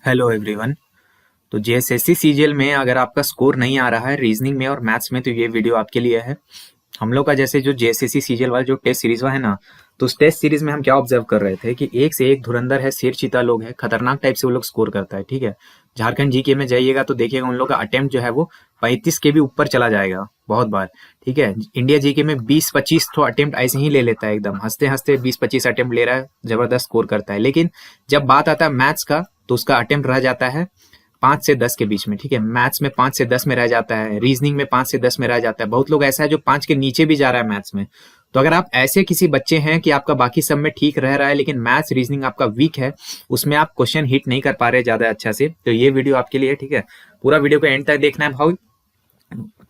Hello everyone. तो JSSC CGL में अगर आपका स्कोर नहीं आ रहा है रीजनिंग में और मैथ्स में तो ये वीडियो आपके लिए है। हम लोग का जैसे जो जेएसएससी सीजीएल वाला जो टेस्ट सीरीज हुआ है ना, तो उस टेस्ट सीरीज में हम क्या ऑब्जर्व कर रहे थे कि एक से एक धुरंधर है, शेर चीता लोग है, खतरनाक टाइप से वो लोग स्कोर करता है। ठीक है, झारखंड जीके में जाइएगा तो देखिएगा उन लोग का अटेम्प्ट जो है वो 35 के भी ऊपर चला जाएगा बहुत बार। ठीक है, इंडिया जीके में 20-25 तो अटेम्प्ट ऐसे ही ले लेता है, एकदम हंसते हंसते 20-25 अटेम्प्ट ले रहा है, जबरदस्त स्कोर करता है। लेकिन जब बात आता है मैथ्स का तो उसका अटेम्प्ट रह जाता है 5 से 10 के बीच में। ठीक है, मैथ्स में 5 से 10 में रह जाता है, रीजनिंग में 5 से 10 में रह जाता है, बहुत लोग ऐसा है जो 5 के नीचे भी जा रहा है मैथ्स में। तो अगर आप ऐसे किसी बच्चे हैं कि आपका बाकी सब में ठीक रह रहा है लेकिन मैथ्स रीजनिंग आपका वीक है, उसमें आप क्वेश्चन हिट नहीं कर पा रहे ज्यादा अच्छा से, तो ये वीडियो आपके लिए है। ठीक है, पूरा वीडियो को एंड तक देखना है भाई।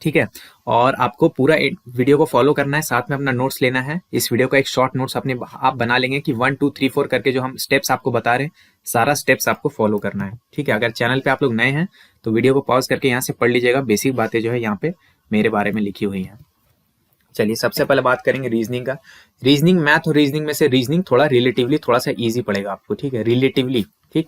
ठीक है, और आपको पूरा वीडियो को फॉलो करना है, साथ में अपना नोट्स लेना है। इस वीडियो का एक शॉर्ट नोट्स अपने आप बना लेंगे कि 1 2 3 4 करके जो हम स्टेप्स आपको बता रहे हैं, सारा स्टेप्स आपको फॉलो करना है। ठीक है, अगर चैनल पे आप लोग नए हैं तो वीडियो को पॉज करके यहाँ से पढ़ लीजिएगा, बेसिक बातें जो है यहाँ पे मेरे बारे में लिखी हुई हैं। चलिए सबसे पहले बात करेंगे रीजनिंग का। रीजनिंग, मैथ और रीजनिंग में से रीजनिंग थोड़ा रिलेटिवली थोड़ा सा ईजी पड़ेगा आपको। ठीक है, रिलेटिवली। ठीक,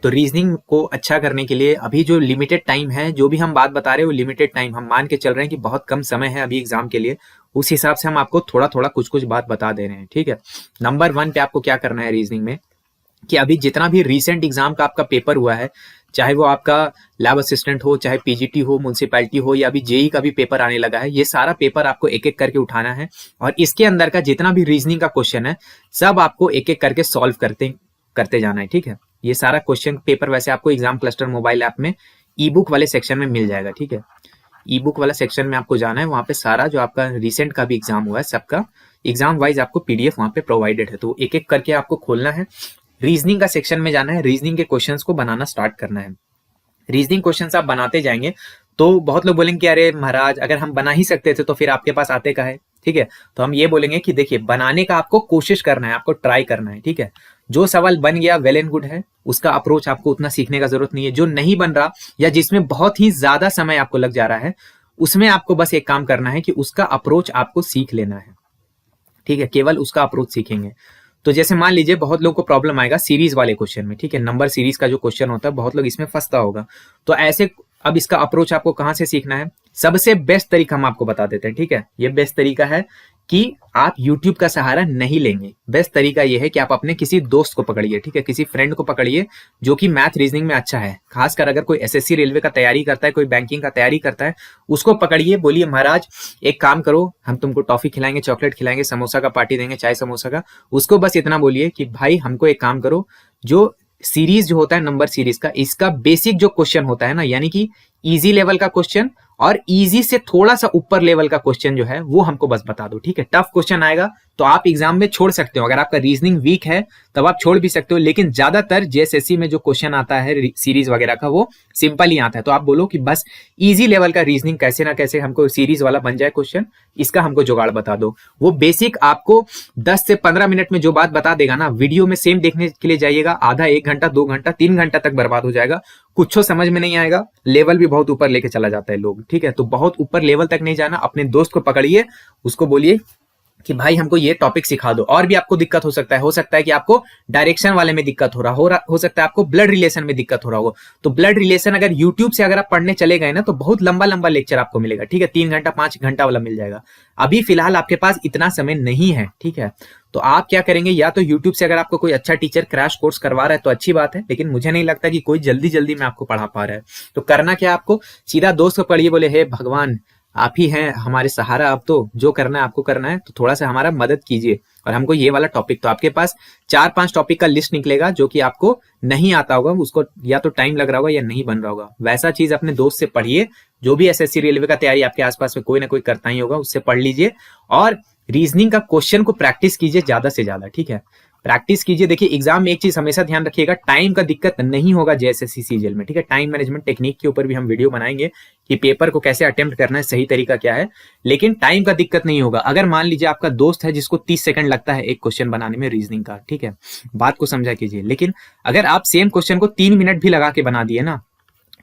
तो रीजनिंग को अच्छा करने के लिए अभी जो लिमिटेड टाइम है, जो भी हम बात बता रहे हैं वो लिमिटेड टाइम हम मान के चल रहे हैं कि बहुत कम समय है अभी एग्जाम के लिए, उस हिसाब से हम आपको थोड़ा थोड़ा कुछ कुछ बात बता दे रहे हैं। ठीक है, नंबर 1 पे आपको क्या करना है रीजनिंग में कि अभी जितना भी रिसेंट एग्जाम का आपका पेपर हुआ है, चाहे वो आपका लैब असिस्टेंट हो, चाहे पीजीटी हो, म्युनिसिपैलिटी हो, या अभी जेई का भी पेपर आने लगा है, ये सारा पेपर आपको एक एक करके उठाना है और इसके अंदर का जितना भी रीजनिंग का क्वेश्चन है सब आपको एक एक करके सॉल्व करते करते जाना है। ठीक है, ये सारा क्वेश्चन पेपर वैसे आपको एग्जाम क्लस्टर मोबाइल ऐप में ई बुक वाले सेक्शन में मिल जाएगा। ठीक है, ई बुक वाला सेक्शन में आपको जाना है, वहां पे सारा जो आपका रिसेंट का भी एग्जाम हुआ है सबका एग्जाम वाइज आपको पीडीएफ वहां पे प्रोवाइडेड है, तो एक एक करके आपको खोलना है। रीजनिंग का सेक्शन में जाना है, रीजनिंग के क्वेश्चंस को बनाना स्टार्ट करना है। रीजनिंग क्वेश्चंस आप बनाते जाएंगे तो बहुत लोग बोलेंगे कि अरे महाराज अगर हम बना ही सकते थे तो फिर आपके पास आते का है। ठीक है, तो हम ये बोलेंगे कि देखिए बनाने का आपको कोशिश करना है, आपको ट्राई करना है। ठीक है, जो सवाल बन गया वेल एंड गुड है, उसका अप्रोच आपको उतना सीखने का जरूरत नहीं है। जो नहीं बन रहा या जिसमें बहुत ही ज्यादा समय आपको लग जा रहा है, उसमें आपको बस एक काम करना है कि उसका अप्रोच आपको सीख लेना है। ठीक है, केवल उसका अप्रोच सीखेंगे। तो जैसे मान लीजिए बहुत लोग को प्रॉब्लम आएगा सीरीज वाले क्वेश्चन में। ठीक है, नंबर सीरीज का जो क्वेश्चन होता है बहुत लोग इसमें फंसता होगा, तो ऐसे अब इसका अप्रोच आपको कहां से सीखना है, सबसे बेस्ट तरीका हम आपको बता देते हैं। ठीक है, ये बेस्ट तरीका है कि आप YouTube का सहारा नहीं लेंगे। बेस्ट तरीका ये है कि आप अपने किसी दोस्त को पकड़िए। ठीक है, किसी फ्रेंड को पकड़िए जो कि मैथ रीजनिंग में अच्छा है, खासकर अगर कोई एसएससी रेलवे का तैयारी करता है, कोई बैंकिंग का तैयारी करता है, उसको पकड़िए, बोलिए महाराज एक काम करो, हम तुमको टॉफी खिलाएंगे, चॉकलेट खिलाएंगे, समोसा का पार्टी देंगे, चाय समोसा का। उसको बस इतना बोलिए कि भाई हमको एक काम करो, जो सीरीज जो होता है नंबर सीरीज का, इसका बेसिक जो क्वेश्चन होता है ना, यानी कि इजी लेवल का क्वेश्चन और इजी से थोड़ा सा ऊपर लेवल का क्वेश्चन जो है वो हमको बस बता दो। ठीक है, टफ क्वेश्चन आएगा तो आप एग्जाम में छोड़ सकते हो, अगर आपका रीजनिंग वीक है तब आप छोड़ भी सकते हो, लेकिन ज्यादातर जेएसएससी में जो क्वेश्चन आता है सीरीज वगैरह का वो सिंपल ही आता है। तो आप बोलो कि बस इजी लेवल का रीजनिंग कैसे ना कैसे हमको सीरीज वाला बन जाए क्वेश्चन, इसका हमको जुगाड़ बता दो। वो बेसिक आपको 10 से 15 मिनट में जो बात बता देगा ना, वीडियो में सेम देखने के लिए जाइएगा, आधा 1 घंटा 2 घंटा 3 घंटा तक बर्बाद हो जाएगा, कुछ समझ में नहीं आएगा, लेवल भी बहुत ऊपर लेके चला जाता है लोग। ठीक है, तो बहुत ऊपर लेवल तक नहीं जाना, अपने दोस्त को पकड़िए, उसको बोलिए कि भाई हमको ये टॉपिक सिखा दो। और भी आपको दिक्कत हो सकता है कि आपको डायरेक्शन वाले में दिक्कत हो सकता है आपको ब्लड रिलेशन में दिक्कत हो रहा हो, तो ब्लड रिलेशन अगर यूट्यूब से अगर आप पढ़ने चले गए ना तो बहुत लंबा लंबा लेक्चर आपको मिलेगा। ठीक है, 3 घंटा 5 घंटा वाला मिल जाएगा। अभी फिलहाल आपके पास इतना समय नहीं है। ठीक है, तो आप क्या करेंगे, या तो यूट्यूब से अगर आपको कोई अच्छा टीचर क्रैश कोर्स करवा रहा है तो अच्छी बात है, लेकिन मुझे नहीं लगता कि कोई जल्दी जल्दी में आपको पढ़ा पा रहा है। तो करना क्या, आपको सीधा दोस्त को पढ़िए, बोले हे भगवान आप ही हैं हमारे सहारा, अब तो जो करना है आपको करना है, तो थोड़ा सा हमारा मदद कीजिए और हमको ये वाला टॉपिक। तो आपके पास 4-5 टॉपिक का लिस्ट निकलेगा जो कि आपको नहीं आता होगा, उसको या तो टाइम लग रहा होगा या नहीं बन रहा होगा। वैसा चीज अपने दोस्त से पढ़िए, जो भी एसएससी रेलवे का तैयारी आपके आसपास में कोई ना कोई करता ही होगा, उससे पढ़ लीजिए और रीजनिंग का क्वेश्चन को प्रैक्टिस कीजिए ज्यादा से ज्यादा। ठीक है, प्रैक्टिस कीजिए। देखिए एग्जाम में एक चीज हमेशा ध्यान रखिएगा, टाइम का दिक्कत नहीं होगा जेएसएससी सीजीएल में। ठीक है, टाइम मैनेजमेंट टेक्निक के ऊपर भी हम वीडियो बनाएंगे कि पेपर को कैसे अटेम्प्ट करना है, सही तरीका क्या है, लेकिन टाइम का दिक्कत नहीं होगा। अगर मान लीजिए आपका दोस्त है जिसको 30 सेकंड लगता है एक क्वेश्चन बनाने में रीजनिंग का, ठीक है, बात को समझा कीजिए, लेकिन अगर आप सेम क्वेश्चन को 3 मिनट भी लगा के बना दिए ना,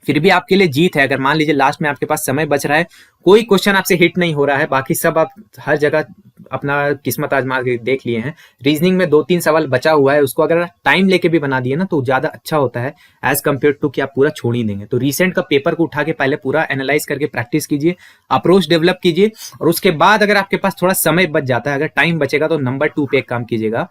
फिर भी आपके लिए जीत है। अगर मान लीजिए लास्ट में आपके पास समय बच रहा है, कोई क्वेश्चन आपसे हिट नहीं हो रहा है, बाकी सब आप हर जगह अपना किस्मत आजमा के देख लिए हैं, रीजनिंग में 2-3 सवाल बचा हुआ है, उसको अगर टाइम लेके भी बना दिए ना तो ज्यादा अच्छा होता है एज कम्पेयर टू कि आप पूरा छोड़ ही देंगे। तो रिसेंट का पेपर को उठा के पहले पूरा एनालाइज करके प्रैक्टिस कीजिए, अप्रोच डेवलप कीजिए, और उसके बाद अगर आपके पास थोड़ा समय बच जाता है, अगर टाइम बचेगा, तो नंबर 2 पे एक काम कीजिएगा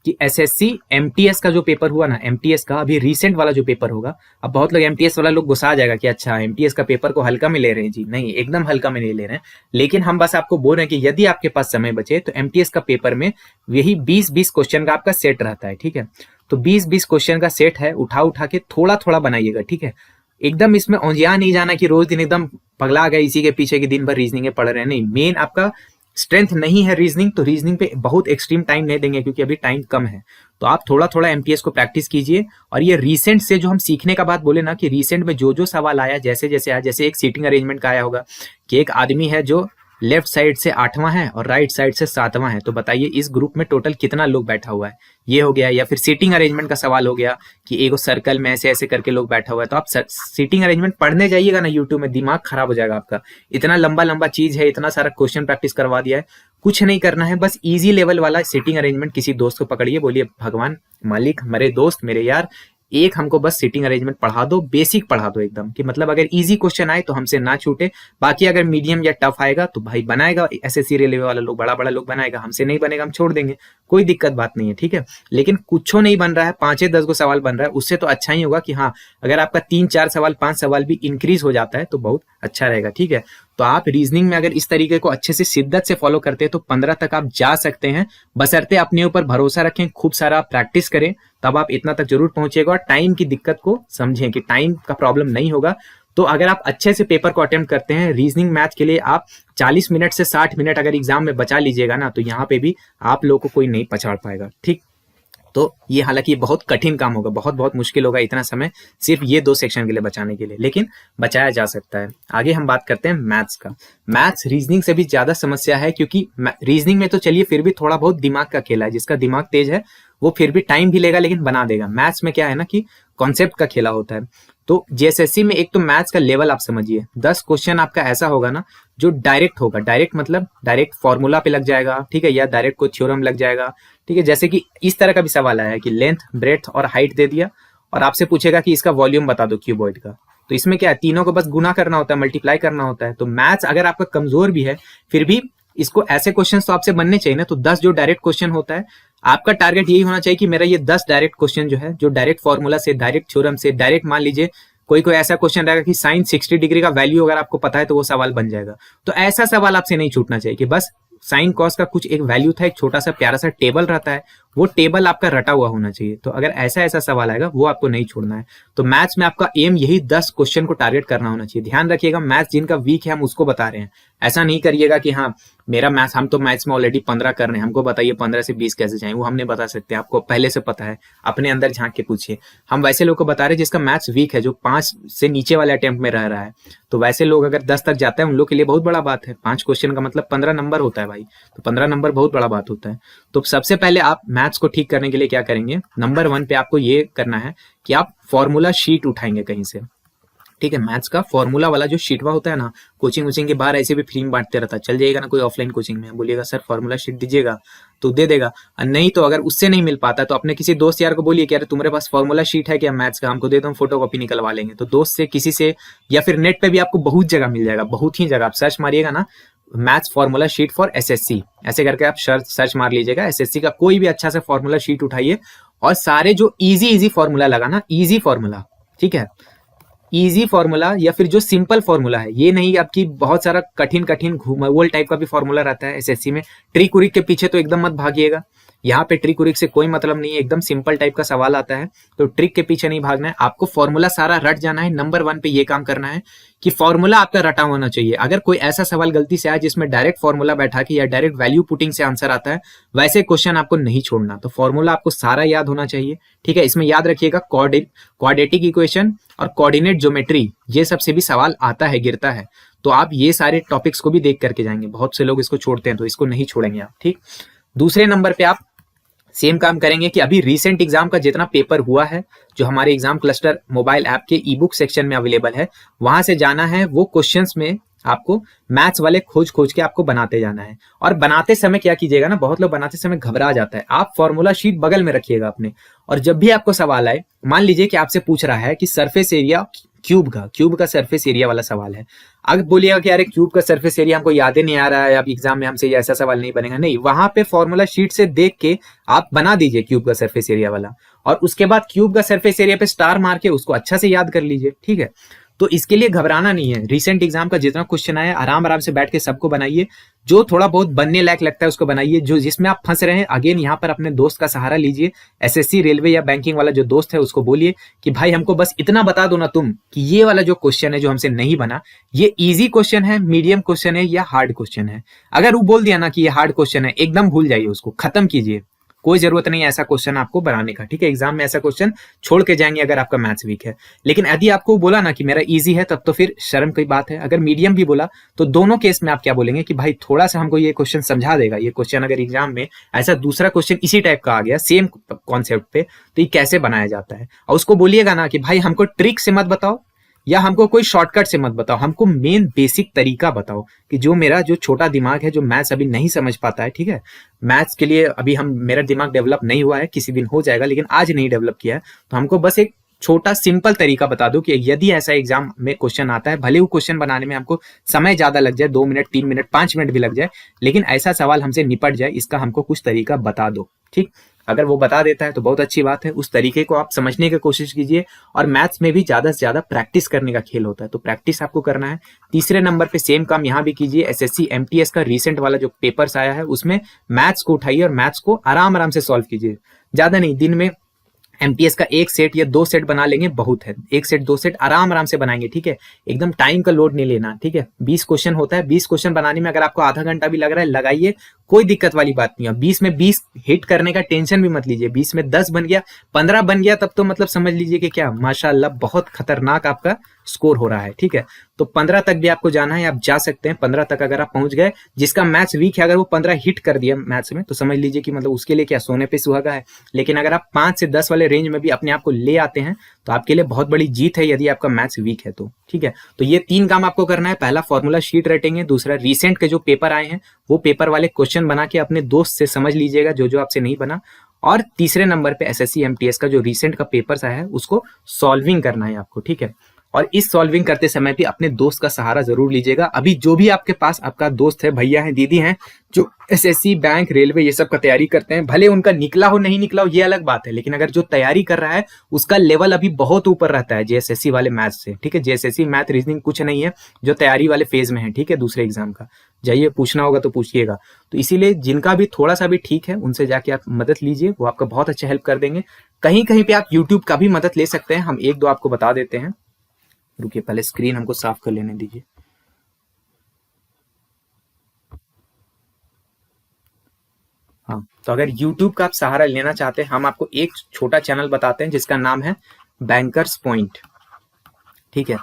कि एसएससी एमटीएस का जो पेपर हुआ ना, एमटीएस का अभी रिसेंट वाला जो पेपर होगा, अब बहुत लोग एमटीएस वाला लोग गुस्सा आ जाएगा कि अच्छा एमटीएस का पेपर को हल्का में ले रहे हैं। जी नहीं, एकदम हल्का में नहीं ले रहे हैं, लेकिन हम बस आपको बोल रहे हैं कि यदि आपके पास समय बचे तो एमटीएस का पेपर में यही 20-20 क्वेश्चन का आपका सेट रहता है, ठीक है। तो 20-20 क्वेश्चन का सेट है, उठा उठा के थोड़ा थोड़ा बनाइएगा, ठीक है। एकदम इसमें औंधिया नहीं जाना कि रोज दिन एकदम पगला गए इसी के पीछे कि दिन भर रीजनिंग पढ़ रहे हैं, नहीं। मेन आपका स्ट्रेंथ नहीं है रीजनिंग, तो रीजनिंग पे बहुत एक्सट्रीम टाइम नहीं देंगे क्योंकि अभी टाइम कम है। तो आप थोड़ा थोड़ा एमटीएस को प्रैक्टिस कीजिए। और ये रीसेंट से जो हम सीखने का बात बोले ना, कि रीसेंट में जो जो सवाल आया, जैसे जैसे आया, जैसे एक सीटिंग अरेंजमेंट का आया होगा कि एक आदमी है जो लेफ्ट साइड से 8वां है और राइट साइड से 7वां है, तो बताइए इस ग्रुप में टोटल कितना लोग बैठा हुआ है, ये हो गया। या फिर सीटिंग अरेंजमेंट का सवाल हो गया कि एक सर्कल में ऐसे ऐसे करके लोग बैठा हुआ है। तो आप सीटिंग अरेंजमेंट पढ़ने जाइएगा ना यूट्यूब में, दिमाग खराब हो जाएगा आपका। इतना लंबा लंबा चीज है, इतना सारा क्वेश्चन प्रैक्टिस करवा दिया है, कुछ नहीं करना है, बस इजी लेवल वाला सीटिंग अरेंजमेंट किसी दोस्त को पकड़िए, बोलिए भगवान मालिक मेरे दोस्त मेरे यार, एक हमको बस सीटिंग अरेंजमेंट पढ़ा दो, बेसिक पढ़ा दो एकदम, कि मतलब अगर इजी क्वेश्चन आए तो हमसे ना छूटे, बाकी अगर मीडियम या टफ आएगा तो भाई बनाएगा एसएससी रेलवे वाला लोग, बड़ा बड़ा लोग बनाएगा, हमसे नहीं बनेगा हम छोड़ देंगे, कोई दिक्कत बात नहीं है, ठीक है। लेकिन कुछ नहीं बन रहा है, 5-10 को सवाल बन रहा है, उससे तो अच्छा ही होगा कि हाँ अगर आपका 3-4 सवाल 5 सवाल भी इंक्रीज हो जाता है तो बहुत अच्छा रहेगा, ठीक है। तो आप रीजनिंग में अगर इस तरीके को अच्छे से शिद्दत से फॉलो करते हैं तो 15 तक आप जा सकते हैं, बशर्ते अपने ऊपर भरोसा रखें, खूब सारा प्रैक्टिस करें, तब आप इतना तक जरूर पहुंचेगा। और टाइम की दिक्कत को समझें कि टाइम का प्रॉब्लम नहीं होगा। तो अगर आप अच्छे से पेपर को अटेम्प्ट करते हैं, रीजनिंग मैथ के लिए आप 40 मिनट से 60 मिनट अगर एग्जाम में बचा लीजिएगा ना, तो यहाँ पे भी आप लोगों को कोई नहीं पछाड़ पाएगा, ठीक। तो ये हालांकि बहुत कठिन काम होगा, बहुत बहुत मुश्किल होगा इतना समय सिर्फ ये 2 सेक्शन के लिए बचाने के लिए, लेकिन बचाया जा सकता है। आगे हम बात करते हैं मैथ्स का। मैथ्स रीजनिंग से भी ज्यादा समस्या है, क्योंकि रीजनिंग में तो चलिए फिर भी थोड़ा बहुत दिमाग का खेला है, जिसका दिमाग तेज है वो फिर भी टाइम भी लेगा लेकिन बना देगा। मैथ्स में क्या है ना कि कॉन्सेप्ट का खेला होता है। तो जेएसएससी में एक तो मैथ्स का लेवल आप समझिए, 10 क्वेश्चन आपका ऐसा होगा ना जो डायरेक्ट होगा, डायरेक्ट मतलब डायरेक्ट फॉर्मूला पे लग जाएगा, ठीक है, या डायरेक्ट कोई थ्योरम लग जाएगा, ठीक है। जैसे कि इस तरह का भी सवाल आया है कि लेंथ ब्रेड्थ और हाइट दे दिया और आपसे पूछेगा कि इसका वॉल्यूम बता दो क्यूबॉइड का। तो इसमें क्या है, तीनों को बस गुना करना होता है, मल्टीप्लाई करना होता है। तो मैथ्स अगर आपका कमजोर भी है फिर भी इसको ऐसे क्वेश्चन तो आपसे बनने चाहिए ना। तो 10 जो डायरेक्ट क्वेश्चन होता है, आपका टारगेट यही होना चाहिए कि मेरा ये 10 डायरेक्ट क्वेश्चन जो है, जो डायरेक्ट फॉर्मूला से, डायरेक्ट थ्योरम से, डायरेक्ट मान लीजिए कोई कोई ऐसा क्वेश्चन रहेगा कि साइन 60 डिग्री का वैल्यू अगर आपको पता है तो वो सवाल बन जाएगा। तो ऐसा सवाल आपसे नहीं छूटना चाहिए कि बस साइन कॉस का कुछ एक वैल्यू था, एक छोटा सा प्यारा सा टेबल रहता है, वो टेबल आपका रटा हुआ होना चाहिए। तो अगर ऐसा ऐसा सवाल आएगा वो आपको नहीं छोड़ना है। तो मैथ्स में आपका एम यही 10 क्वेश्चन को टारगेट करना होना चाहिए। ध्यान रखिएगा, मैथ्स जिनका वीक है हम उसको बता रहे हैं, ऐसा नहीं करिएगा कि हाँ मेरा मैथ्स, हम तो मैथ्स में ऑलरेडी 15 कर रहे हैं, हमको बताइए 15 से 20 कैसे जाए। वो हम नहीं बता सकते, आपको पहले से पता है, अपने अंदर झांक के पूछिए। हम वैसे लोग को बता रहे हैं जिसका मैथ्स वीक है, जो 5 से नीचे वाले अटेम्प्ट में रह रहा है। तो वैसे लोग अगर 10 तक जाता है उन लोग के लिए बहुत बड़ा बात है। 5 क्वेश्चन का मतलब 15 नंबर होता है भाई, तो 15 नंबर बहुत बड़ा बात होता है। तो सबसे पहले आप मैथ्स को ठीक करने के लिए क्या करेंगे, नंबर 1 पे आपको ये करना है कि आप फॉर्मूला शीट उठाएंगे कहीं से, ठीक है। मैथ्स का फॉर्मूला वाला जो शीटवा होता है ना, कोचिंग वोचिंग के बाहर ऐसे भी फ्री में बांटते रहता है, चल जाइएगा ना कोई ऑफलाइन कोचिंग में, बोलिएगा सर फॉर्मूला शीट दीजिएगा तो दे देगा। नहीं तो अगर उससे नहीं मिल पाता तो अपने किसी दोस्त यार को बोलिए कि अरे तुम्हारे पास फॉर्मूला शीट है क्या मैथ्स का, हमको दे दो, हम फोटो कॉपी निकलवा लेंगे। तो दोस्त से, किसी से, या फिर नेट पे भी आपको बहुत जगह मिल जाएगा, बहुत ही जगह। आप सर्च मारिएगा ना maths formula sheet for SSC, ऐसे करके आप सर्च मार लीजिएगा। एसएससी का कोई भी अच्छा सा फॉर्मूला शीट उठाइए और सारे जो इजी फॉर्मूला लगा ना, इजी फॉर्मूला, ठीक है, इजी फॉर्मूला, या फिर जो सिंपल फॉर्मूला है, ये नहीं आपकी बहुत सारा कठिन कठिन घुमावोल टाइप का भी फॉर्मूला रहता है एसएससी में। ट्रिक उरिक के पीछे तो एकदम मत भागिएगा, यहाँ पे ट्रिक उरिक से कोई मतलब नहीं है, एकदम सिंपल टाइप का सवाल आता है तो ट्रिक के पीछे नहीं भागना है, आपको फॉर्मूला सारा रट जाना है। नंबर 1 पे ये काम करना है कि फॉर्मूला आपका रटा होना चाहिए। अगर कोई ऐसा सवाल गलती से आया जिसमें डायरेक्ट फॉर्मूला बैठा के या डायरेक्ट वैल्यू पुटिंग से आंसर आता है, वैसे क्वेश्चन आपको नहीं छोड़ना। तो फॉर्मूला आपको सारा याद होना चाहिए, ठीक है। इसमें याद रखिएगा क्वाड्रेटिक इक्वेशन और कोऑर्डिनेट ज्योमेट्री, ये सबसे भी सवाल आता है, गिरता है। तो आप ये सारे टॉपिक्स को भी देख करके जाएंगे। बहुत से लोग इसको छोड़ते हैं तो इसको नहीं छोड़ेंगे आप, ठीक। दूसरे नंबर पे आप सेम काम करेंगे कि अभी रिसेंट एग्जाम का जितना पेपर हुआ है, जो हमारे एग्जाम क्लस्टर मोबाइल ऐप के ई बुक सेक्शन में अवेलेबल है, वहां से जाना है। वो क्वेश्चंस में आपको मैथ्स वाले खोज खोज के आपको बनाते जाना है। और बनाते समय क्या कीजिएगा ना, बहुत लोग बनाते समय घबरा जाता है, आप फॉर्मूला शीट बगल में रखिएगा अपने, और जब भी आपको सवाल आए, मान लीजिए कि आपसे पूछ रहा है कि सरफेस एरिया क्यूब का सरफेस एरिया वाला सवाल है। अब बोलिएगा कि अरे क्यूब का सरफेस एरिया हमको याद ही नहीं आ रहा है, अब एग्जाम में हमसे ऐसा सवाल नहीं बनेगा। नहीं, वहां पे फॉर्मूला शीट से देख के आप बना दीजिए क्यूब का सरफेस एरिया वाला, और उसके बाद क्यूब का सरफेस एरिया पे स्टार मार के उसको अच्छा से याद कर लीजिए। ठीक है, तो इसके लिए घबराना नहीं है। रिसेंट एग्जाम का जितना क्वेश्चन आया आराम आराम से बैठ के सबको बनाइए, जो थोड़ा बहुत बनने लायक लगता है उसको बनाइए। जो जिसमें आप फंस रहे हैं, अगेन यहाँ पर अपने दोस्त का सहारा लीजिए। एसएससी, रेलवे या बैंकिंग वाला जो दोस्त है उसको बोलिए कि भाई हमको बस इतना बता दो ना तुम कि ये वाला जो क्वेश्चन है जो हमसे नहीं बना, ये इजी क्वेश्चन है, मीडियम क्वेश्चन है या हार्ड क्वेश्चन है। अगर वो बोल दिया ना कि ये हार्ड क्वेश्चन है, एकदम भूल जाइए उसको, खत्म कीजिए। कोई जरूरत नहीं है ऐसा क्वेश्चन आपको बनाने का। ठीक है, एग्जाम में ऐसा क्वेश्चन छोड़ के जाएंगे अगर आपका मैथ्स वीक है। लेकिन यदि आपको बोला ना कि मेरा इजी है, तब तो फिर शर्म की बात है। अगर मीडियम भी बोला तो दोनों केस में आप क्या बोलेंगे कि भाई थोड़ा सा हमको ये क्वेश्चन समझा देगा। ये क्वेश्चन अगर एग्जाम में ऐसा दूसरा क्वेश्चन इसी टाइप का आ गया सेम कॉन्सेप्ट पे, तो ये कैसे बनाया जाता है। और उसको बोलिएगा ना कि भाई हमको ट्रिक से मत बताओ या हमको कोई शॉर्टकट से मत बताओ, हमको मेन बेसिक तरीका बताओ कि जो मेरा जो छोटा दिमाग है, जो मैथ्स अभी नहीं समझ पाता है। ठीक है, मैथ्स के लिए अभी मेरा दिमाग डेवलप नहीं हुआ है, किसी दिन हो जाएगा, लेकिन आज नहीं डेवलप किया है। तो हमको बस एक छोटा सिंपल तरीका बता दो कि यदि ऐसा एग्जाम में क्वेश्चन आता है, भले वो क्वेश्चन बनाने में हमको समय ज्यादा लग जाए, 2 मिनट 3 मिनट 5 मिनट भी लग जाए, लेकिन ऐसा सवाल हमसे निपट जाए, इसका हमको कुछ तरीका बता दो। ठीक, अगर वो बता देता है तो बहुत अच्छी बात है। उस तरीके को आप समझने की कोशिश कीजिए। और मैथ्स में भी ज्यादा से ज्यादा प्रैक्टिस करने का खेल होता है, तो प्रैक्टिस आपको करना है। तीसरे नंबर पे सेम काम यहाँ भी कीजिए। एसएससी एमटीएस का रिसेंट वाला जो पेपर्स आया है उसमें मैथ्स को उठाइए और मैथ्स को आराम आराम से सॉल्व कीजिए। ज्यादा नहीं, दिन में एमटीएस का 1 सेट या 2 सेट बना लेंगे, बहुत है। 1 सेट 2 सेट आराम आराम से बनाएंगे। ठीक है, एकदम टाइम का लोड नहीं लेना। ठीक है, 20 क्वेश्चन होता है, 20 क्वेश्चन बनाने में अगर आपको आधा घंटा भी लग रहा है, लगाइए, कोई दिक्कत वाली बात नहीं है। 20 में 20 हिट करने का टेंशन भी मत लीजिए। 20 में 10 बन गया, 15 बन गया, तब तो मतलब समझ लीजिए कि क्या माशाल्लाह बहुत खतरनाक आपका स्कोर हो रहा है। ठीक है, तो 15 तक भी आपको जाना है, आप जा सकते हैं। 15 तक अगर आप पहुंच गए, जिसका मैथ्स वीक है, अगर वो 15 हिट कर दिया मैथ्स में, तो समझ लीजिए कि मतलब उसके लिए क्या सोने पे सुहागा है। लेकिन अगर आप 5 से 10 वाले रेंज में भी अपने आप को ले आते हैं, तो आपके लिए बहुत बड़ी जीत है, यदि आपका मैथ्स वीक है तो। ठीक है, तो ये 3 काम आपको करना है। पहला फॉर्मूला शीट रटेंगे, दूसरा रिसेंट के जो पेपर आए हैं वो पेपर वाले क्वेश्चन बना के अपने दोस्त से समझ लीजिएगा जो जो आपसे नहीं बना, और तीसरे नंबर पे एसएससी एमटीएस का जो रिसेंट का पेपर्स आया है उसको सॉल्विंग करना है आपको। ठीक है, और इस सॉल्विंग करते समय भी अपने दोस्त का सहारा जरूर लीजिएगा। अभी जो भी आपके पास आपका दोस्त है, भैया है, दीदी हैं, जो एसएससी, बैंक, रेलवे ये सब का तैयारी करते हैं, भले उनका निकला हो नहीं निकला हो ये अलग बात है, लेकिन अगर जो तैयारी कर रहा है उसका लेवल अभी बहुत ऊपर रहता है जेएसएससी वाले मैथ्स से। ठीक है, जेएसएससी मैथ रीजनिंग कुछ नहीं है, जो तैयारी वाले फेज में है। ठीक है, दूसरे एग्जाम का जाइए, पूछना होगा तो पूछिएगा। तो इसीलिए जिनका भी थोड़ा सा भी ठीक है, उनसे जाके आप मदद लीजिए, वो आपका बहुत अच्छा हेल्प कर देंगे। कहीं कहीं पे आप यूट्यूब का भी मदद ले सकते हैं, हम 1-2 आपको बता देते हैं। रुकिए, पहले स्क्रीन हमको साफ कर लेने दीजिए। हाँ, तो अगर YouTube का आप सहारा लेना चाहते हैं, हम आपको एक छोटा चैनल बताते हैं जिसका नाम है बैंकर्स पॉइंट। ठीक है,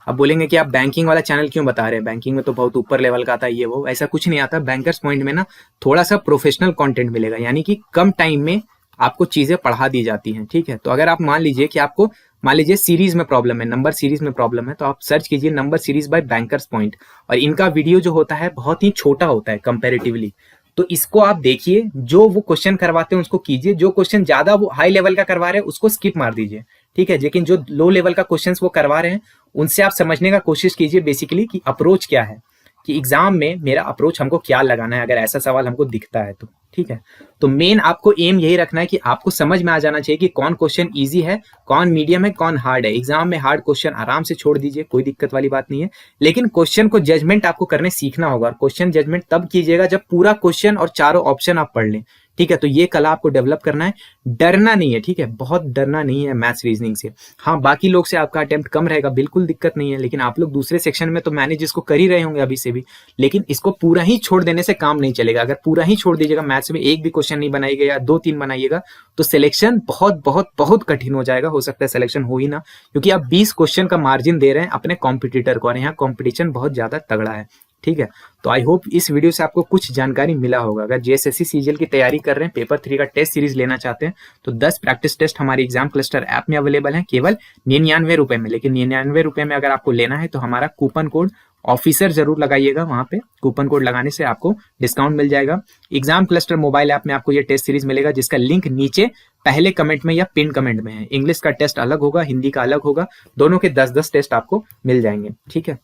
अब बोलेंगे कि आप बैंकिंग वाला चैनल क्यों बता रहे हैं, बैंकिंग में तो बहुत ऊपर लेवल का आता है ये वो। ऐसा कुछ नहीं आता। बैंकर्स पॉइंट में ना थोड़ा सा प्रोफेशनल कंटेंट मिलेगा, यानी कि कम टाइम में आपको चीजें पढ़ा दी जाती हैं। ठीक है, तो अगर आप मान लीजिए कि आपको मान लीजिए सीरीज में प्रॉब्लम है, नंबर सीरीज में प्रॉब्लम है, तो आप सर्च कीजिए number series by bankers point, और इनका वीडियो जो होता है बहुत ही छोटा होता है कंपैरेटिवली। तो इसको आप देखिए, जो वो क्वेश्चन करवाते हैं उसको कीजिए, जो क्वेश्चन ज्यादा वो हाई लेवल का करवा रहे हैं उसको स्किप मार दीजिए। ठीक है, लेकिन जो लो लेवल का क्वेश्चन वो करवा रहे हैं उनसे आप समझने का कोशिश कीजिए बेसिकली कि अप्रोच क्या है, कि एग्जाम में मेरा अप्रोच हमको क्या लगाना है अगर ऐसा सवाल हमको दिखता है तो। ठीक है, तो मेन आपको एम यही रखना है कि आपको समझ में आ जाना चाहिए कि कौन क्वेश्चन इजी है, कौन मीडियम है, कौन हार्ड है। एग्जाम में हार्ड क्वेश्चन आराम से छोड़ दीजिए, कोई दिक्कत वाली बात नहीं है, लेकिन क्वेश्चन को जजमेंट आपको करने सीखना होगा। और क्वेश्चन जजमेंट तब कीजिएगा जब पूरा क्वेश्चन और चारों ऑप्शन आप पढ़ लें। ठीक है, तो ये कला आपको डेवलप करना है, डरना नहीं है। ठीक है, बहुत डरना नहीं है मैथ्स रीजनिंग से। हाँ, बाकी लोग से आपका अटेम्प्ट कम रहेगा, बिल्कुल दिक्कत नहीं है, लेकिन आप लोग दूसरे सेक्शन में तो मैनेज इसको कर ही रहे होंगे अभी से भी। लेकिन इसको पूरा ही छोड़ देने से काम नहीं चलेगा। अगर पूरा ही छोड़ दीजिएगा, मैथ्स में एक भी क्वेश्चन नहीं बनाइएगा या 2-3 बनाइएगा, तो सिलेक्शन बहुत बहुत बहुत कठिन हो जाएगा। हो सकता है सिलेक्शन हो ही ना, क्योंकि आप 20 क्वेश्चन का मार्जिन दे रहे हैं अपने कॉम्पिटिटर को, और यहाँ कॉम्पिटिशन बहुत ज्यादा तगड़ा है। ठीक है। तो आई होप इस वीडियो से आपको कुछ जानकारी मिला होगा। अगर जेएसएससी सीजीएल की तैयारी कर रहे हैं, पेपर 3 का टेस्ट सीरीज लेना चाहते हैं, तो 10 प्रैक्टिस टेस्ट हमारे एग्जाम क्लस्टर ऐप में अवेलेबल है केवल 99 रुपए में। लेकिन 99 रुपए में अगर आपको लेना है तो हमारा कूपन कोड ऑफिसर जरूर लगाइएगा, वहां पे कूपन कोड लगाने से आपको डिस्काउंट मिल जाएगा। एग्जाम क्लस्टर मोबाइल ऐप में आपको ये टेस्ट सीरीज मिलेगा, जिसका लिंक नीचे पहले कमेंट में या पिन कमेंट में है। इंग्लिश का टेस्ट अलग होगा, हिंदी का अलग होगा, दोनों के 10-10 टेस्ट आपको मिल जाएंगे, ठीक है।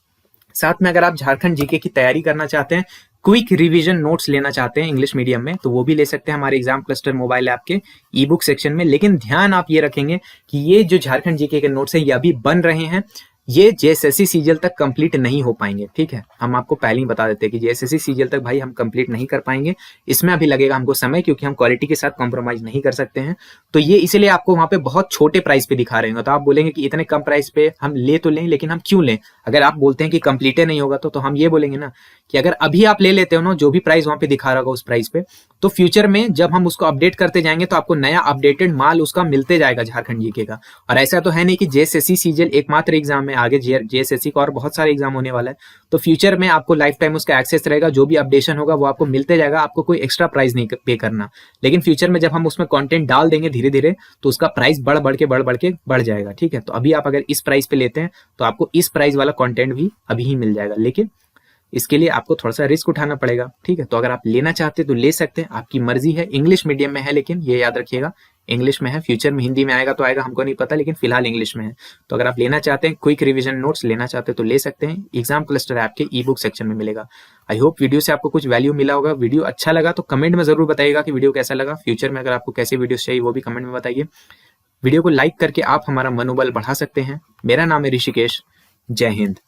साथ में अगर आप झारखंड जीके की तैयारी करना चाहते हैं, क्विक रिवीजन नोट्स लेना चाहते हैं इंग्लिश मीडियम में, तो वो भी ले सकते हैं हमारे एग्जाम क्लस्टर मोबाइल ऐप के ई बुक सेक्शन में। लेकिन ध्यान आप ये रखेंगे कि ये जो झारखंड जीके के नोट्स है ये अभी बन रहे हैं, ये जेएसएससी सीजीएल तक कंप्लीट नहीं हो पाएंगे, ठीक है। हम आपको पहले ही बता देते हैं कि जेएसएससी सीजीएल तक भाई हम कंप्लीट नहीं कर पाएंगे, इसमें अभी लगेगा हमको समय, क्योंकि हम क्वालिटी के साथ कॉम्प्रोमाइज नहीं कर सकते हैं। तो ये इसलिए आपको वहां पे बहुत छोटे प्राइस पे दिखा रहे हैं। तो आप बोलेंगे कि इतने कम प्राइस पे हम ले तो लें, लेकिन हम क्यों लें? अगर आप बोलते हैं कि कंप्लीट नहीं होगा तो हम ये बोलेंगे ना कि अगर अभी आप ले लेते हो ना, जो भी प्राइस वहां पे दिखा रहा होगा उस प्राइस पे, तो फ्यूचर में जब हम उसको अपडेट करते जाएंगे तो आपको नया अपडेटेड माल उसका मिलते जाएगा झारखंड जीके का। और ऐसा तो है नहीं कि जेएसएससी सीजीएल एकमात्र एग्जाम है, आगे जेएसएससी का और बहुत सारे एग्जाम होने वाला है। तो फ्यूचर में आपको लाइफ टाइम उसका एक्सेस रहेगा, जो भी अपडेशन होगा वो आपको मिलते जाएगा, आपको कोई एक्स्ट्रा प्राइस नहीं पे करना। लेकिन फ्यूचर में जब हम उसमें कंटेंट डाल देंगे धीरे धीरे, तो उसका प्राइस बढ़ बढ़ जाएगा, ठीक है। तो अभी आप अगर इस प्राइस पे लेते हैं तो आपको इस प्राइस वाला कंटेंट भी अभी ही मिल जाएगा, लेकिन इसके लिए आपको थोड़ा सा रिस्क उठाना पड़ेगा, ठीक है। तो अगर आप लेना चाहते हैं तो ले सकते हैं, आपकी मर्जी है। इंग्लिश मीडियम में है, लेकिन ये याद रखिएगा इंग्लिश में है। फ्यूचर में हिंदी में आएगा तो आएगा, हमको नहीं पता, लेकिन फिलहाल इंग्लिश में है। तो अगर आप लेना चाहते हैं, क्विक रिवीजन नोट्स लेना चाहते हैं तो ले सकते हैं, एग्जाम क्लस्टर ऐप के ई बुक सेक्शन में मिलेगा। आई होप वीडियो से आपको कुछ वैल्यू मिला होगा। वीडियो अच्छा लगा तो कमेंट में जरूर बताइएगा कि वीडियो कैसा लगा। फ्यूचर में अगर आपको कैसे वीडियो चाहिए वो भी कमेंट में बताइए। वीडियो को लाइक करके आप हमारा मनोबल बढ़ा सकते हैं। मेरा नाम है ऋषिकेश। जय हिंद।